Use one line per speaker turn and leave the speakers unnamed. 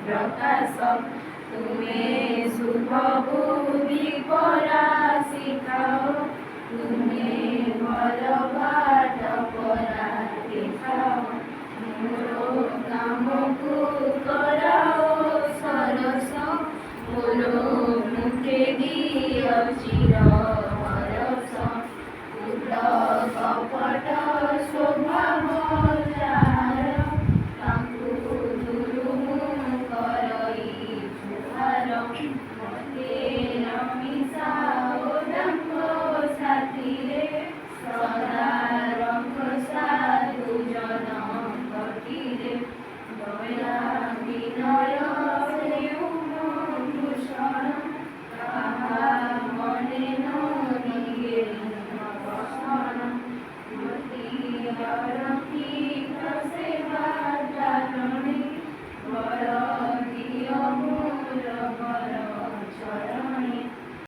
प्रकाश तुम्हें शुभ बुद्धि परा शिखाओ तुम्हें भल बाट परा देखाओ मोर काम को कराओ सरस मोर मुखे दियो चिर